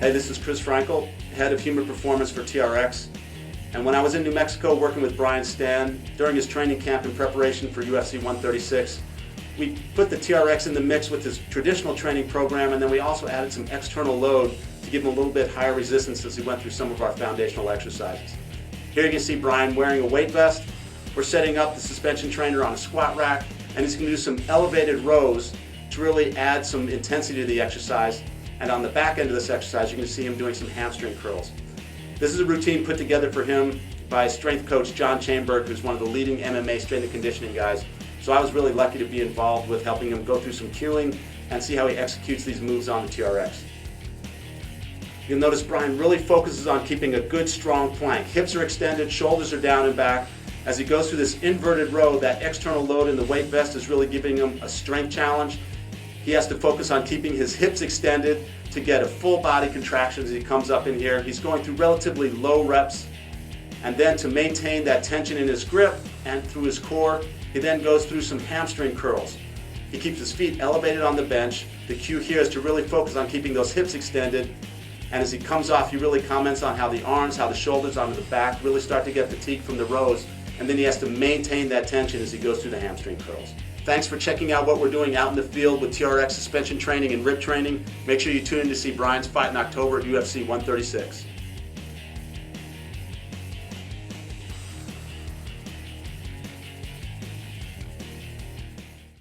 Hey, this is Chris Frankel, Head of Human Performance for TRX. And when I was in New Mexico working with Brian Stann during his training camp in preparation for UFC 136, we put the TRX in the mix with his traditional training program, and then we also added some external load to give him a little bit higher resistance as he went through some of our foundational exercises. Here you can see Brian wearing a weight vest. We're setting up the suspension trainer on a squat rack, and he's going to do some elevated rows to really add some intensity to the exercise. And on the back end of this exercise, you're going to see him doing some hamstring curls. This is a routine put together for him by strength coach John Chamberg, who's one of the leading MMA strength and conditioning guys. So I was really lucky to be involved with helping him go through some cueing and see how he executes these moves on the TRX. You'll notice Brian really focuses on keeping a good strong plank. Hips are extended, shoulders are down and back. As he goes through this inverted row, that external load in the weight vest is really giving him a strength challenge. He has to focus on keeping his hips extended to get a full body contraction as he comes up in here. He's going through relatively low reps. And then to maintain that tension in his grip and through his core, he then goes through some hamstring curls. He keeps his feet elevated on the bench. The cue here is to really focus on keeping those hips extended. And as he comes off, he really comments on how the arms, how the shoulders onto the back really start to get fatigued from the rows. And then he has to maintain that tension as he goes through the hamstring curls. Thanks for checking out what we're doing out in the field with TRX suspension training and rib training. Make sure you tune in to see Brian's fight in October at UFC 136.